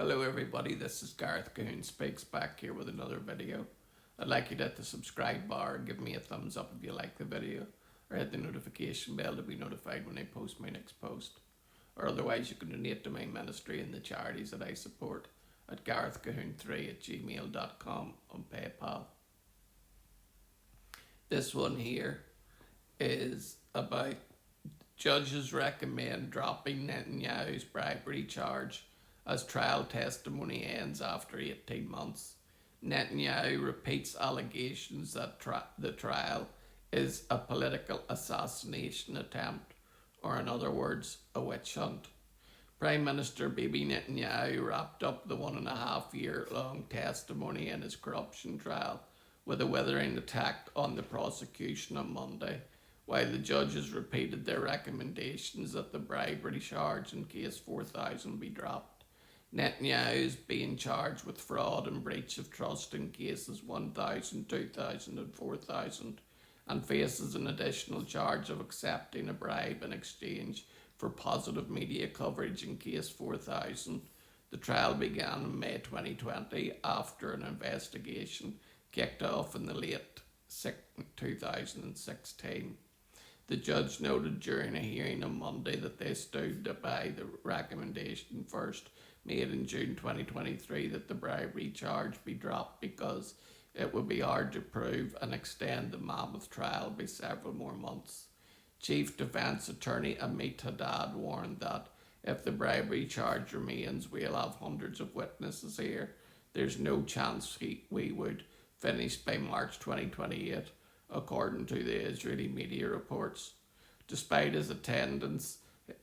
Hello everybody, this is Gareth Cahoon Speaks back here with another video. I'd like you to hit the subscribe bar and give me a thumbs up if you like the video, or hit the notification bell to be notified when I post my next post. Or otherwise you can donate to my ministry and the charities that I support at garethcahoon3@gmail.com on PayPal. This one here is about judges recommend dropping Netanyahu's bribery charge as trial testimony ends after 18 months. Netanyahu repeats allegations that the trial is a political assassination attempt, or in other words, a witch hunt. Prime Minister Bibi Netanyahu wrapped up the 1.5-year long testimony in his corruption trial with a withering attack on the prosecution on Monday, while the judges repeated their recommendations that the bribery charge in case 4000 be dropped. Netanyahu is being charged with fraud and breach of trust in cases 1000, 2000 and 4000, and faces an additional charge of accepting a bribe in exchange for positive media coverage in case 4000. The trial began in May 2020 after an investigation kicked off in the late 2016. The judge noted during a hearing on Monday that they stood by the recommendation first made in June 2023 that the bribery charge be dropped because it would be hard to prove and extend the mammoth trial by several more months. Chief Defence Attorney Amit Haddad warned that if the bribery charge remains, we'll have hundreds of witnesses here. There's no chance we would finish by March 2028, according to the Israeli media reports. Despite his attendance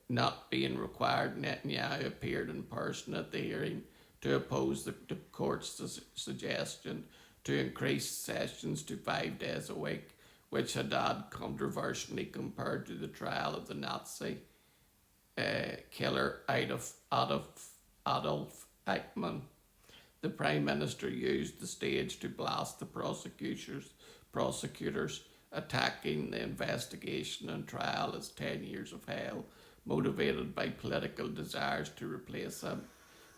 not being required, Netanyahu appeared in person at the hearing to oppose the court's suggestion to increase sessions to 5 days a week, which Haddad controversially compared to the trial of the Nazi killer Adolf Eichmann. The Prime Minister used the stage to blast the prosecutors, attacking the investigation and trial as 10 years of hell, motivated by political desires to replace him.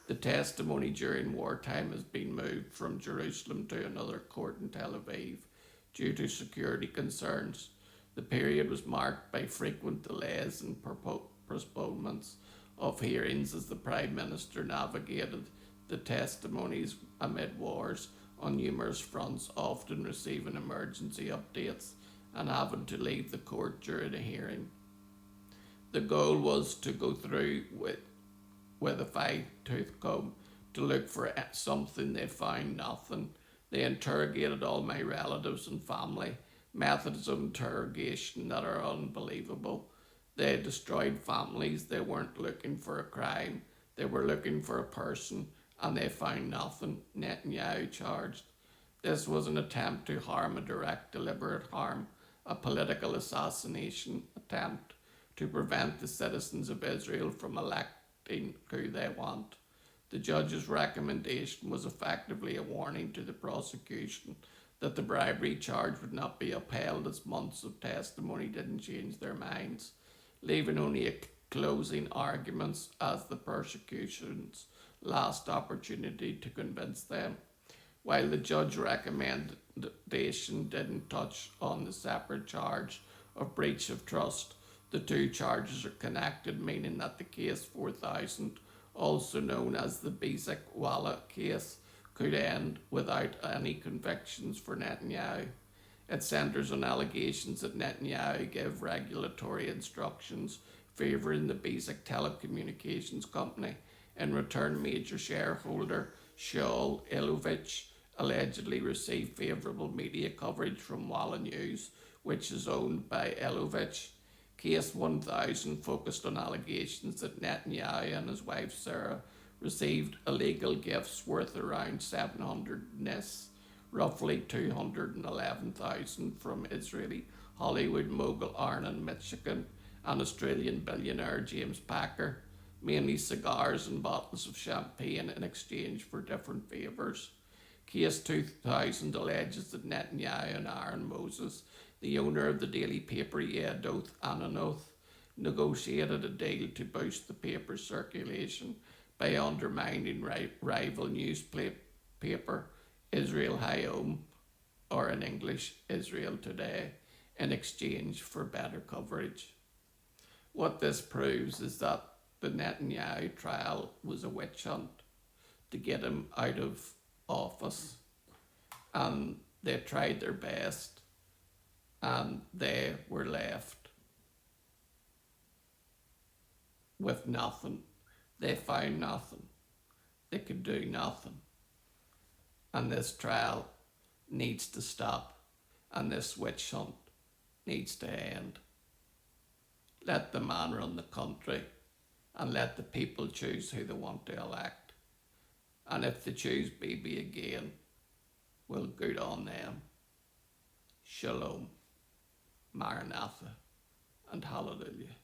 The testimony during wartime has been moved from Jerusalem to another court in Tel Aviv due to security concerns. The period was marked by frequent delays and postponements of hearings as the Prime Minister navigated the testimonies amid wars on numerous fronts, often receiving emergency updates and having to leave the court during a hearing. The goal was to go through with a fine-tooth comb to look for something. They found nothing. They interrogated all my relatives and family, methods of interrogation that are unbelievable. They destroyed families. They weren't looking for a crime. They were looking for a person, and they found nothing, Netanyahu charged. This was an attempt to harm, a direct, deliberate harm, a political assassination attempt to prevent the citizens of Israel from electing who they want. The judge's recommendation was effectively a warning to the prosecution that the bribery charge would not be upheld, as months of testimony didn't change their minds, leaving only a closing arguments as the prosecution's last opportunity to convince them. While the judge's recommendation didn't touch on the separate charge of breach of trust, the two charges are connected, meaning that the case 4000, also known as the Bibi'S case, could end without any convictions for Netanyahu. It centres on allegations that Netanyahu gave regulatory instructions favouring the Bibi'S telecommunications company. In return, major shareholder Shaul Ilovich allegedly received favourable media coverage from Walla News, which is owned by Ilovich. Case 1000 focused on allegations that Netanyahu and his wife Sarah received illegal gifts worth around 700 nis, roughly 211,000, from Israeli Hollywood mogul Arnon Michigan and Australian billionaire James Packer, mainly cigars and bottles of champagne in exchange for different favours. Case 2000 alleges that Netanyahu and Aaron Moses, the owner of the daily paper Yedoth Anonoth, negotiated a deal to boost the paper's circulation by undermining rival newspaper Israel Hayom, or in English, Israel Today, in exchange for better coverage. What this proves is that the Netanyahu trial was a witch hunt to get him out of office, and they tried their best, and they were left with nothing. They found nothing. They could do nothing. And this trial needs to stop, and this witch hunt needs to end. Let the man run the country, and let the people choose who they want to elect. And if they choose Bibi again, well, good on them. Shalom, Maranatha, and Hallelujah.